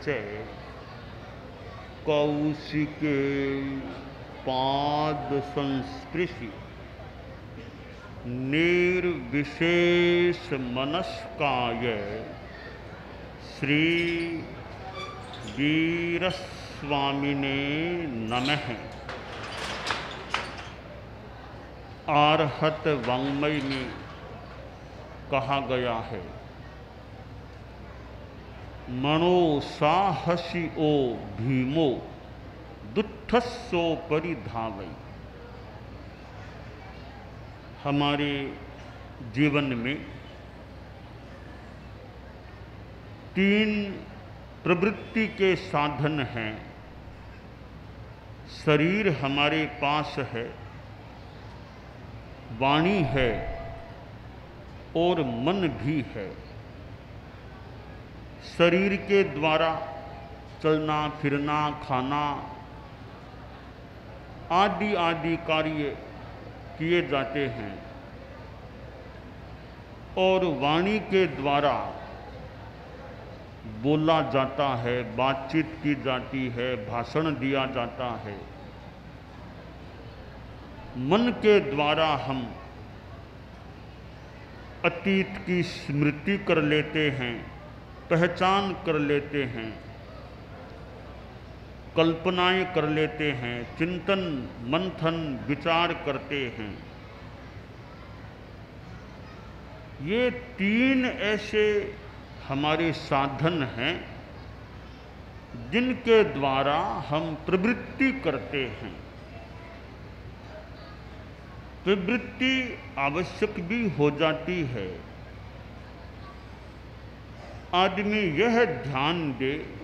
च कौशिके पाद संस्पृशि निर्विशेष मनस्काय श्री वीरस्वामिने नमः। आर्हत वाङ्मय में कहा गया है, मनो साहसी ओ भीमो दुष्टस्सो परिधावै। हमारे जीवन में तीन प्रवृत्ति के साधन हैं। शरीर हमारे पास है, वाणी है और मन भी है। शरीर के द्वारा चलना फिरना खाना आदि आदि कार्य किए जाते हैं और वाणी के द्वारा बोला जाता है, बातचीत की जाती है, भाषण दिया जाता है। मन के द्वारा हम अतीत की स्मृति कर लेते हैं, पहचान कर लेते हैं, कल्पनाएं कर लेते हैं, चिंतन मंथन विचार करते हैं। ये तीन ऐसे हमारे साधन हैं जिनके द्वारा हम प्रवृत्ति करते हैं। प्रवृत्ति आवश्यक भी हो जाती है। आदमी यह ध्यान दे,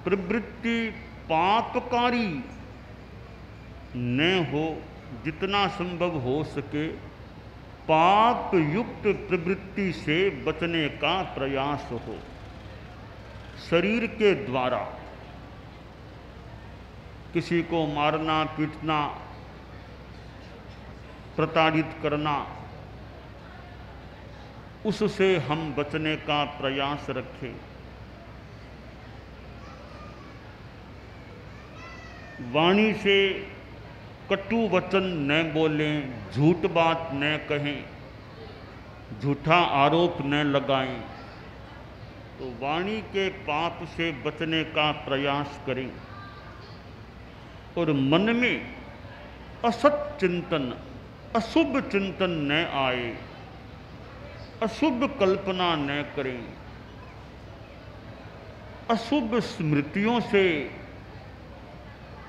प्रवृत्ति पापकारी न हो, जितना संभव हो सके पाप युक्त प्रवृत्ति से बचने का प्रयास हो। शरीर के द्वारा किसी को मारना पीटना, प्रताड़ित करना, उससे हम बचने का प्रयास रखें। वाणी से कटु वचन न बोलें, झूठ बात न कहें, झूठा आरोप न लगाएं। तो वाणी के पाप से बचने का प्रयास करें और मन में असत चिंतन, अशुभ चिंतन न आए, अशुभ कल्पना न करें, अशुभ स्मृतियों से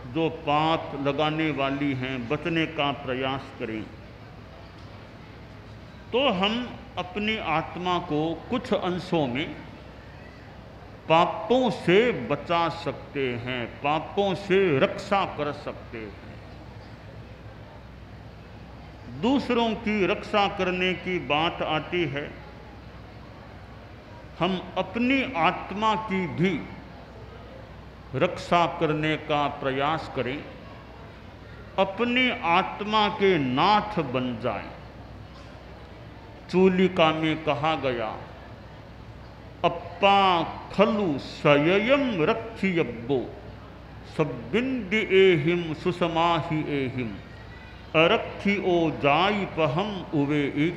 जो पाप लगाने वाली हैं बचने का प्रयास करें। तो हम अपनी आत्मा को कुछ अंशों में पापों से बचा सकते हैं, पापों से रक्षा कर सकते हैं। दूसरों की रक्षा करने की बात आती है, हम अपनी आत्मा की भी रक्षा करने का प्रयास करें, अपनी आत्मा के नाथ बन जाएं। चूलिका में कहा गया, अप्पा खलु सययम रक्षियब्बो सब्बिंदि एहिम सुसमाहि एहिम अरक्षि ओ जाई पहम उवे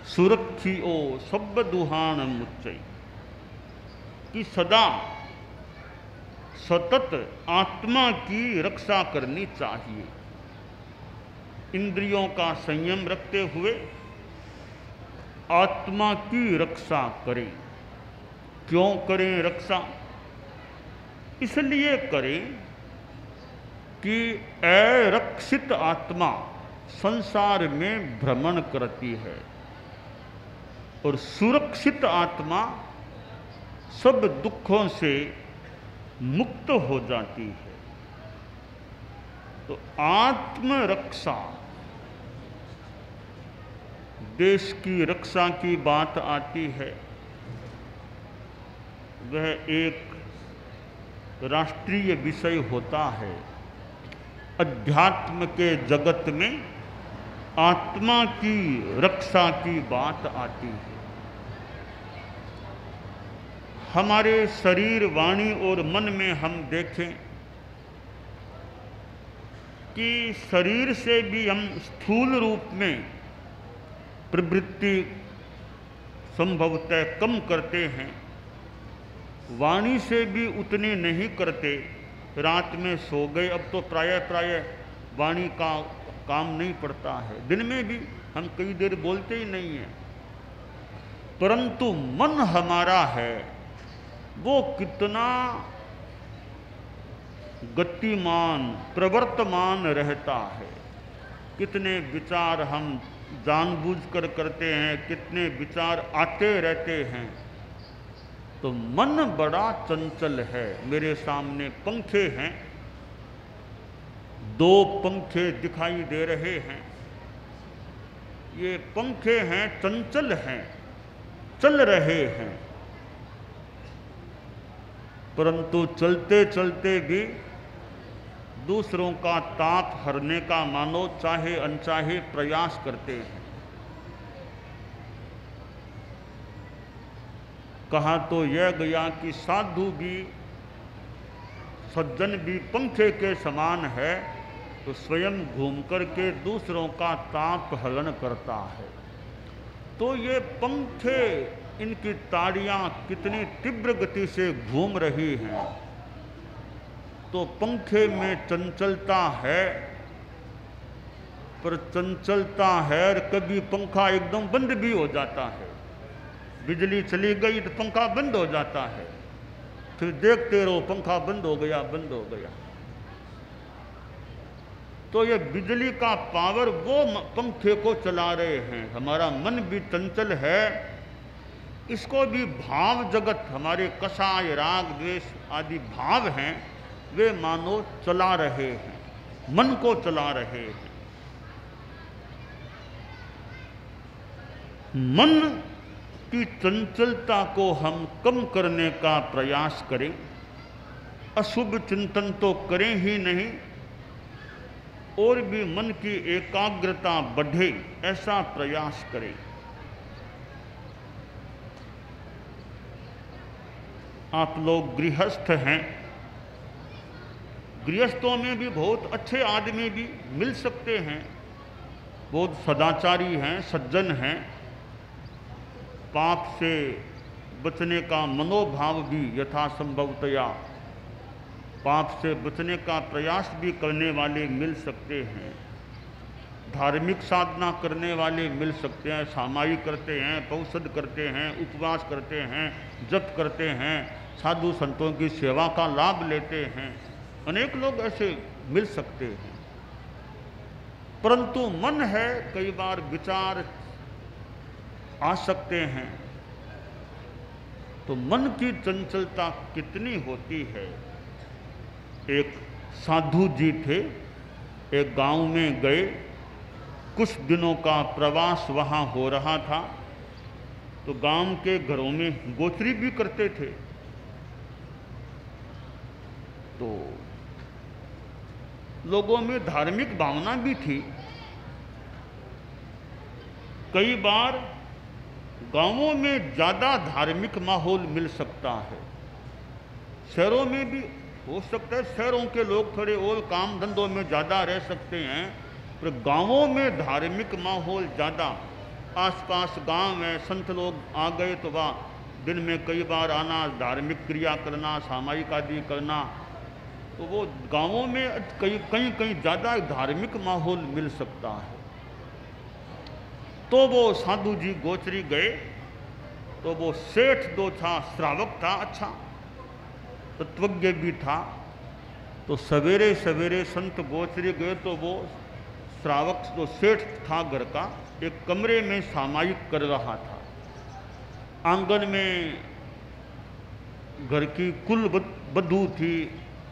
सुरक्षि ओ सब दुहान मुच्चई। कि सदा सतत आत्मा की रक्षा करनी चाहिए। इंद्रियों का संयम रखते हुए आत्मा की रक्षा करें। क्यों करें रक्षा? इसलिए करें कि अरक्षित आत्मा संसार में भ्रमण करती है और सुरक्षित आत्मा सब दुखों से मुक्त हो जाती है। तो आत्मरक्षा, देश की रक्षा की बात आती है, वह एक राष्ट्रीय विषय होता है। अध्यात्म के जगत में आत्मा की रक्षा की बात आती है। हमारे शरीर, वाणी और मन में हम देखें कि शरीर से भी हम स्थूल रूप में प्रवृत्ति संभवतः कम करते हैं, वाणी से भी उतनी नहीं करते। रात में सो गए, अब तो प्राय वाणी का काम नहीं पड़ता है, दिन में भी हम कई देर बोलते ही नहीं हैं। परंतु मन हमारा है वो कितना गतिमान, प्रवर्तमान रहता है। कितने विचार हम जानबूझकर करते हैं, कितने विचार आते रहते हैं। तो मन बड़ा चंचल है। मेरे सामने पंखे हैं, 2 पंखे दिखाई दे रहे हैं। ये पंखे हैं, चंचल हैं, चल रहे हैं, परंतु चलते चलते भी दूसरों का ताप हरने का मानो चाहे अनचाहे प्रयास करते हैं। कहा तो यह गया कि साधु भी, सज्जन भी पंखे के समान है, तो स्वयं घूम कर के दूसरों का ताप हलन करता है। तो ये पंखे, इनकी ताड़ियाँ कितनी तीव्र गति से घूम रही हैं। तो पंखे में चंचलता है, पर चंचलता है और कभी पंखा एकदम बंद भी हो जाता है। बिजली चली गई तो पंखा बंद हो जाता है, फिर देखते रहो पंखा बंद हो गया, बंद हो गया। तो ये बिजली का पावर वो पंखे को चला रहे हैं। हमारा मन भी चंचल है, इसको भी भाव जगत, हमारे कषाय, राग, द्वेष आदि भाव हैं, वे मानो चला रहे हैं, मन को चला रहे हैं। मन की चंचलता को हम कम करने का प्रयास करें। अशुभ चिंतन तो करें ही नहीं, और भी मन की एकाग्रता बढ़े ऐसा प्रयास करें। आप लोग गृहस्थ हैं, गृहस्थों में भी बहुत अच्छे आदमी भी मिल सकते हैं, बहुत सदाचारी हैं, सज्जन हैं, पाप से बचने का मनोभाव भी यथासंभवतया, पाप से बचने का प्रयास भी करने वाले मिल सकते हैं, धार्मिक साधना करने वाले मिल सकते हैं, सामायिक करते हैं, पौषध करते हैं, उपवास करते हैं, जप करते हैं, साधु संतों की सेवा का लाभ लेते हैं। अनेक लोग ऐसे मिल सकते हैं। परंतु मन है, कई बार विचार आ सकते हैं। तो मन की चंचलता कितनी होती है। एक साधु जी थे, एक गांव में गए, कुछ दिनों का प्रवास वहाँ हो रहा था। तो गांव के घरों में गोत्री भी करते थे। तो लोगों में धार्मिक भावना भी थी। कई बार गांवों में ज़्यादा धार्मिक माहौल मिल सकता है, शहरों में भी हो सकता है। शहरों के लोग थोड़े और काम धंधों में ज़्यादा रह सकते हैं, पर गांवों में धार्मिक माहौल ज़्यादा। आसपास गांव है, संत लोग आ गए तो वह दिन में कई बार आना, धार्मिक क्रिया करना, सामायिक आदि करना, तो वो गांवों में कहीं ज़्यादा धार्मिक माहौल मिल सकता है। तो वो साधु जी गोचरी गए, तो वो सेठ दो था, श्रावक था, अच्छा तत्वज्ञ भी था। तो सवेरे सवेरे संत गोचरी गए, तो वो श्रावक जो सेठ था घर का, एक कमरे में सामायिक कर रहा था। आंगन में घर की कुल बधू थी,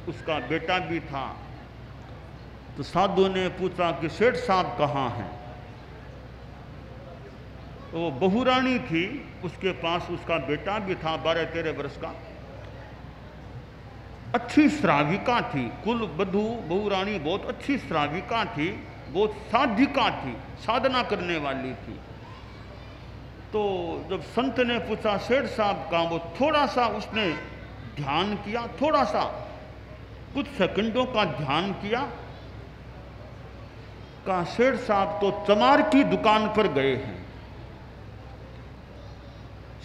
उसका बेटा भी था। तो साधु ने पूछा कि सेठ साहब कहाँ हैं। तो वो बहुरानी थी, उसके पास उसका बेटा भी था 12-13 वर्ष का। अच्छी श्राविका थी, कुल बधू बहुरानी बहुत अच्छी श्राविका थी, बहुत साधिका थी, साधना करने वाली थी। तो जब संत ने पूछा सेठ साहब का, वो थोड़ा सा उसने ध्यान किया, थोड़ा सा कुछ सेकंडों का ध्यान किया। कहा सेठ साहब तो चमार की दुकान पर गए हैं।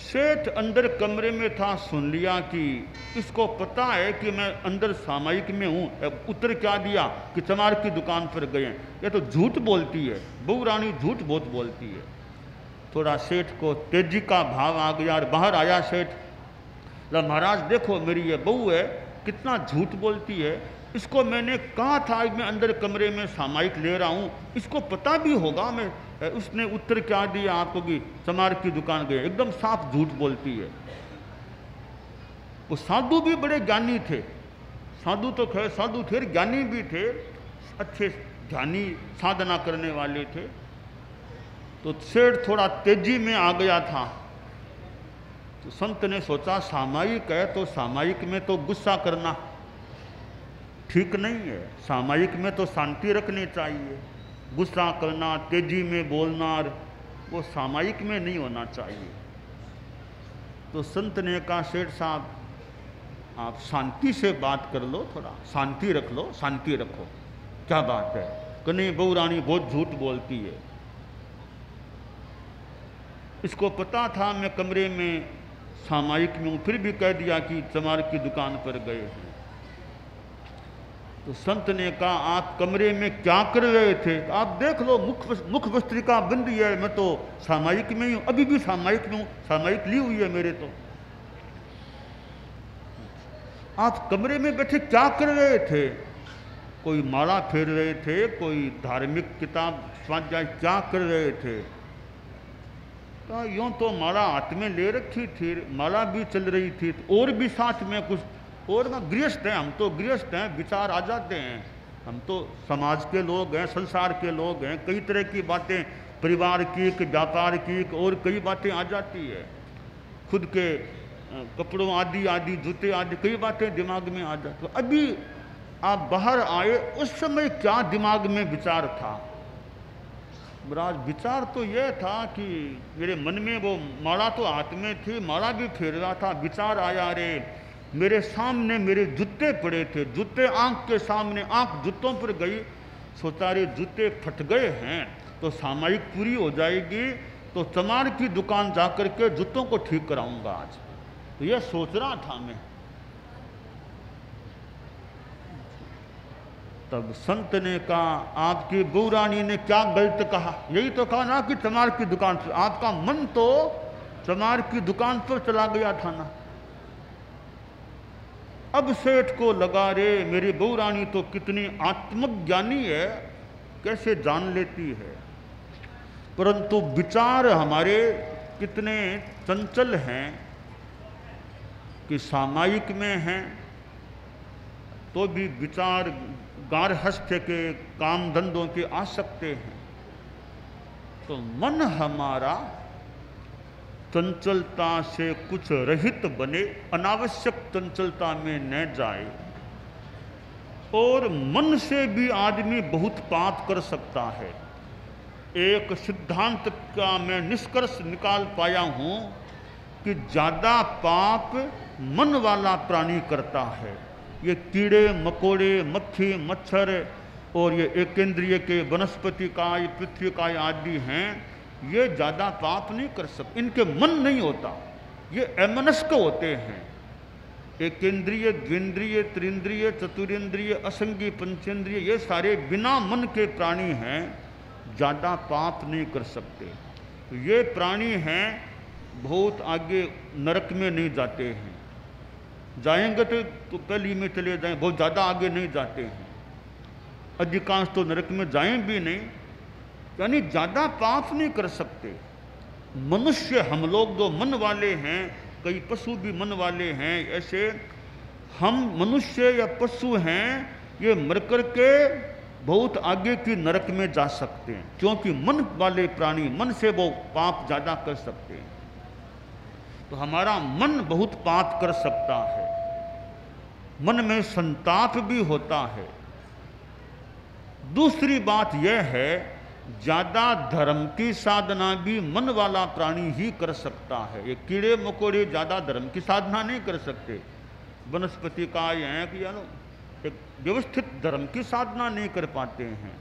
सेठ अंदर कमरे में था, सुन लिया कि इसको पता है कि मैं अंदर सामायिक में हूँ, अब उतर क्या दिया कि चमार की दुकान पर गए हैं। ये तो झूठ बोलती है, बहू रानी झूठ बहुत बोलती है। थोड़ा सेठ को तेजी का भाव आ गया और बाहर आया सेठ। महाराज देखो मेरी ये बहू है, कितना झूठ बोलती है, इसको मैंने कहा था मैं अंदर कमरे में सामायिक ले रहा हूँ, इसको पता भी होगा मैं, उसने उत्तर क्या दिया आपको कि चमार की दुकान गए। एकदम साफ झूठ बोलती है। वो साधु भी बड़े ज्ञानी थे, साधु तो खैर साधु थे, ज्ञानी भी थे, अच्छे ध्यानी साधना करने वाले थे। तो सेठ थोड़ा तेजी में आ गया था। तो संत ने सोचा सामायिक है तो सामायिक में तो गुस्सा करना ठीक नहीं है, सामायिक में तो शांति रखनी चाहिए। गुस्सा करना, तेजी में बोलना, वो सामायिक में नहीं होना चाहिए। तो संत ने कहा सेठ साहब आप शांति से बात कर लो, थोड़ा शांति रख लो, शांति रखो, क्या बात है। कि नहीं बहू रानी बहुत झूठ बोलती है, इसको पता था मैं कमरे में सामायिक में हूँ, फिर भी कह दिया कि चमार की दुकान पर गए हैं। तो संत ने कहा आप कमरे में क्या कर रहे थे। आप देख लो मुख वस्त्रिका बंदी है, मैं तो सामायिक में ही हूँ, अभी भी सामायिक में हूँ, सामायिक ली हुई है मेरे। तो आप कमरे में बैठे क्या कर रहे थे। कोई माला फेर रहे थे, कोई धार्मिक किताब स्वाध्याय क्या कर रहे थे। कहा यूँ तो माला हाथ में ले रखी थी, माला भी चल रही थी, और भी साथ में कुछ, और ना गृहस्थ हैं, हम तो गृहस्थ हैं, विचार आ जाते हैं, हम तो समाज के लोग हैं, संसार के लोग हैं, कई तरह की बातें परिवार की, व्यापार की, और कई बातें आ जाती है, खुद के कपड़ों आदि आदि, जूते आदि, कई बातें दिमाग में आ जाती। तो अभी आप बाहर आए, उस समय क्या दिमाग में विचार था। महाराज विचार तो यह था कि मेरे मन में वो माला तो हाथ में थी, माला भी फेर रहा था, विचार आया रे मेरे सामने मेरे जूते पड़े थे, जूते आंख के सामने, आंख जूतों पर गई, सोचा रे जूते फट गए हैं तो सामायिक पूरी हो जाएगी, तो चमार की दुकान जाकर के जूतों को ठीक कराऊंगा आज। तो यह सोच रहा था मैं। तब संत ने कहा आपकी बहू रानी ने क्या गलत कहा। यही तो कहा ना कि चमार की दुकान पर, आपका मन तो चमार की दुकान पर चला गया था ना। अब सेठ को लगा रे मेरी बहू रानी तो कितनी आत्मज्ञानी है, कैसे जान लेती है। परंतु विचार हमारे कितने चंचल हैं कि सामायिक में हैं तो भी विचार गारहस्थ्य के काम धंधों के आ सकते हैं। तो मन हमारा चंचलता से कुछ रहित बने, अनावश्यक चंचलता में न जाए। और मन से भी आदमी बहुत पाप कर सकता है। एक सिद्धांत का मैं निष्कर्ष निकाल पाया हूँ कि ज़्यादा पाप मन वाला प्राणी करता है। ये कीड़े मकोड़े, मक्खी मच्छर और ये एकेंद्रिय के वनस्पति काय, पृथ्वी काय आदि हैं, ये ज़्यादा पाप नहीं कर सकते, इनके मन नहीं होता, ये अमनस्क होते हैं। एकेंद्रिय, द्विंद्रिय, त्रिंद्रिय, चतुरेंद्रिय, असंगी, पंचेंद्रिय, ये सारे बिना मन के प्राणी हैं, ज़्यादा पाप नहीं कर सकते। तो ये प्राणी हैं बहुत आगे नरक में नहीं जाते हैं, जाएंगे तो पहली में चले जाएं, बहुत ज़्यादा आगे नहीं जाते हैं, अधिकांश तो नरक में जाएं भी नहीं, यानी ज़्यादा पाप नहीं कर सकते। मनुष्य हम लोग जो मन वाले हैं, कई पशु भी मन वाले हैं, ऐसे हम मनुष्य या पशु हैं, ये मर कर के बहुत आगे की नरक में जा सकते हैं, क्योंकि मन वाले प्राणी मन से वो पाप ज़्यादा कर सकते हैं। तो हमारा मन बहुत पाप कर सकता है, मन में संताप भी होता है। दूसरी बात यह है, ज़्यादा धर्म की साधना भी मन वाला प्राणी ही कर सकता है। ये कीड़े मकोड़े ज़्यादा धर्म की साधना नहीं कर सकते। वनस्पति का ये है कि यार एक व्यवस्थित धर्म की साधना नहीं कर पाते हैं।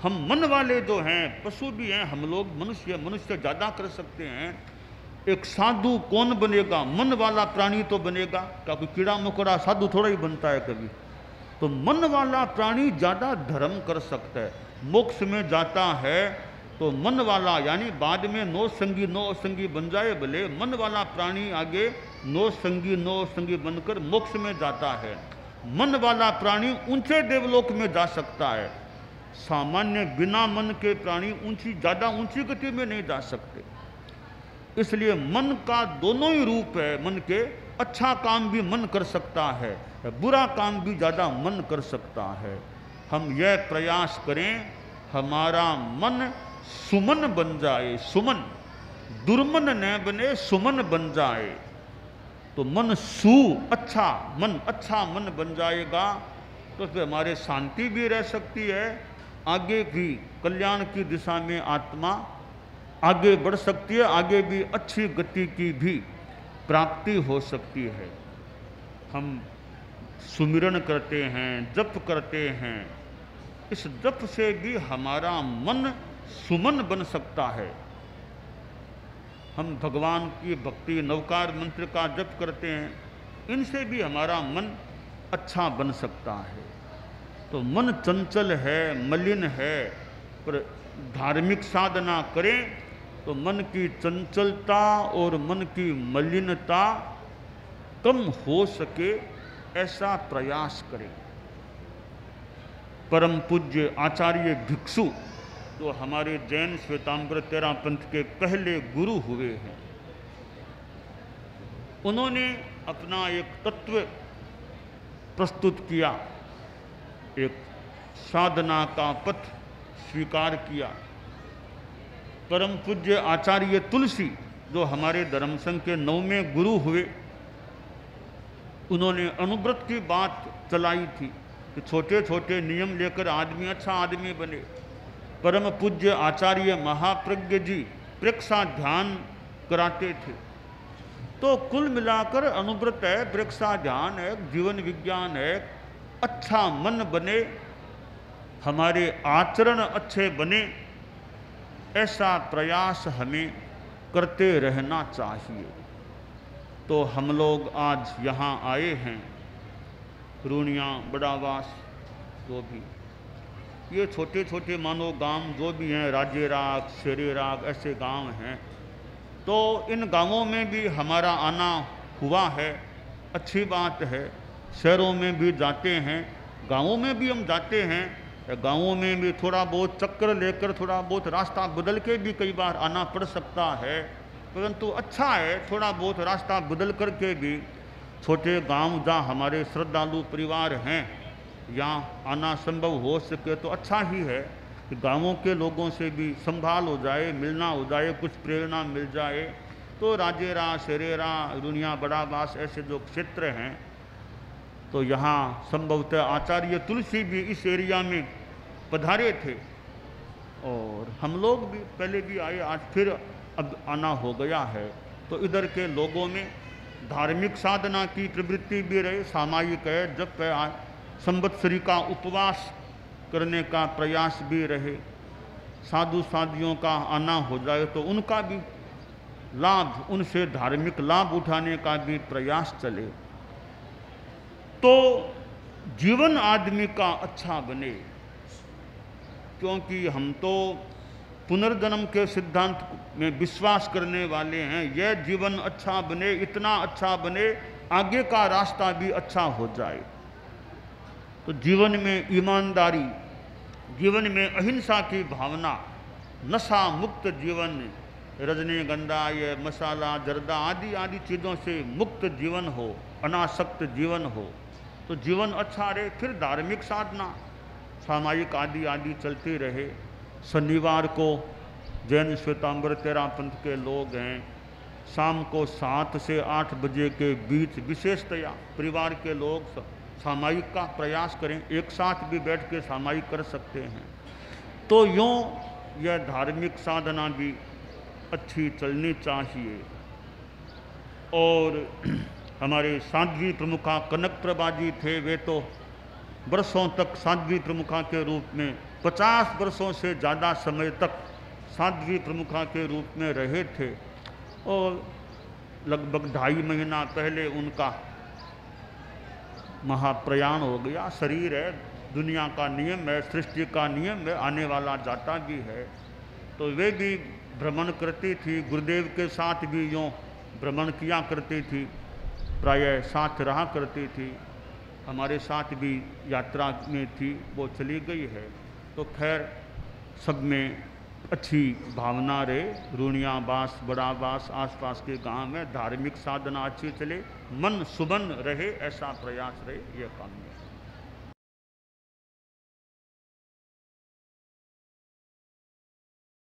हम मन वाले जो हैं, पशु भी हैं, हम लोग मनुष्य ज़्यादा कर सकते हैं। एक साधु कौन बनेगा? मन वाला प्राणी तो बनेगा, क्योंकि कीड़ा मकोड़ा साधु थोड़ा ही बनता है कभी। तो मन वाला प्राणी ज़्यादा धर्म कर सकता है। मोक्ष में जाता है तो मन वाला, यानी बाद में नौ संगी बन जाए भले, मन वाला प्राणी आगे नौ संगी बनकर मोक्ष में जाता है। मन वाला प्राणी ऊंचे देवलोक में जा सकता है। सामान्य बिना मन के प्राणी ज़्यादा ऊंची गति में नहीं जा सकते। इसलिए मन का दोनों ही रूप है। मन के अच्छा काम भी मन कर सकता है, बुरा काम भी ज़्यादा मन कर सकता है। हम यह प्रयास करें हमारा मन सुमन बन जाए, सुमन, दुर्मन न बने, सुमन बन जाए। तो मन अच्छा मन बन जाएगा तो फिर हमारे शांति भी रह सकती है, आगे भी कल्याण की दिशा में आत्मा आगे बढ़ सकती है, आगे भी अच्छी गति की भी प्राप्ति हो सकती है। हम सुमिरन करते हैं, जप करते हैं, इस जप से भी हमारा मन सुमन बन सकता है। हम भगवान की भक्ति नवकार मंत्र का जप करते हैं, इनसे भी हमारा मन अच्छा बन सकता है। तो मन चंचल है, मलिन है, पर धार्मिक साधना करें तो मन की चंचलता और मन की मलिनता कम हो सके, ऐसा प्रयास करें। परम पूज्य आचार्य भिक्षु जो हमारे जैन श्वेतांबर तेरा पंथ के पहले गुरु हुए हैं, उन्होंने अपना एक तत्व प्रस्तुत किया, एक साधना का पथ स्वीकार किया। परम पूज्य आचार्य तुलसी जो हमारे धर्म संघ के 9वें गुरु हुए, उन्होंने अनुव्रत की बात चलाई थी कि छोटे छोटे नियम लेकर आदमी अच्छा आदमी बने। परम पूज्य आचार्य महाप्रज्ञ जी प्रेक्षा ध्यान कराते थे। तो कुल मिलाकर अनुव्रत है, प्रेक्षा ध्यान है, जीवन विज्ञान है, अच्छा मन बने, हमारे आचरण अच्छे बने, ऐसा प्रयास हमें करते रहना चाहिए। तो हम लोग आज यहाँ आए हैं, रूनिया, बड़ावास, जो भी ये छोटे छोटे मानो गांव जो भी हैं, राजेराग, शेरेराग, ऐसे गांव हैं, तो इन गांवों में भी हमारा आना हुआ है, अच्छी बात है। शहरों में भी जाते हैं, गांवों में भी हम जाते हैं, गांवों में भी थोड़ा बहुत चक्कर लेकर, थोड़ा बहुत रास्ता बदल के भी कई बार आना पड़ सकता है, परंतु अच्छा है थोड़ा बहुत रास्ता बदल करके भी छोटे गांव जहाँ हमारे श्रद्धालु परिवार हैं, यहाँ आना संभव हो सके तो अच्छा ही है कि गांवों के लोगों से भी संभाल हो जाए, मिलना हो जाए, कुछ प्रेरणा मिल जाए। तो राजेरा, शेरेरा, रुनिया, बड़ाबास ऐसे जो क्षेत्र हैं, तो यहाँ संभवतः आचार्य तुलसी भी इस एरिया में पधारे थे और हम लोग भी पहले भी आए, आज फिर अब आना हो गया है। तो इधर के लोगों में धार्मिक साधना की प्रवृत्ति भी रहे, सामायिक है, जब संवत्सरी का उपवास करने का प्रयास भी रहे, साधु साधियों का आना हो जाए तो उनका भी लाभ, उनसे धार्मिक लाभ उठाने का भी प्रयास चले। तो जीवन आदमी का अच्छा बने, क्योंकि हम तो पुनर्जन्म के सिद्धांत में विश्वास करने वाले हैं। यह जीवन अच्छा बने, इतना अच्छा बने, आगे का रास्ता भी अच्छा हो जाए। तो जीवन में ईमानदारी, जीवन में अहिंसा की भावना, नशा मुक्त जीवन, रजनीगंधा, ये मसाला, जर्दा आदि आदि चीज़ों से मुक्त जीवन हो, अनासक्त जीवन हो, तो जीवन अच्छा रहे। फिर धार्मिक साधना, सामायिक आदि आदि चलती रहे। शनिवार को जैन श्वेतांबर तेरा पंथ के लोग हैं, शाम को 7 से 8 बजे के बीच विशेषतया परिवार के लोग सामायिक का प्रयास करें, एक साथ भी बैठ के सामायिक कर सकते हैं। तो यूँ यह धार्मिक साधना भी अच्छी चलनी चाहिए। और हमारे साध्वी प्रमुखा कनक प्रभा जी थे, वे तो वर्षों तक साध्वी प्रमुखा के रूप में 50 वर्षों से ज़्यादा समय तक साध्वी प्रमुखा के रूप में रहे थे। और लगभग 2.5 महीना पहले उनका महाप्रयाण हो गया। शरीर है, दुनिया का नियम है, सृष्टि का नियम है, आने वाला जाता भी है। तो वे भी भ्रमण करती थी, गुरुदेव के साथ भी यूँ भ्रमण किया करती थी, प्रायः साथ रहा करती थी, हमारे साथ भी यात्रा में थी, वो चली गई है। तो खैर सब में अच्छी भावना रहे, रूणियाबास, बड़ाबास, आसपास के गांव में धार्मिक साधना अच्छी चले, मन सुबन रहे, ऐसा प्रयास रहे, यह काम है।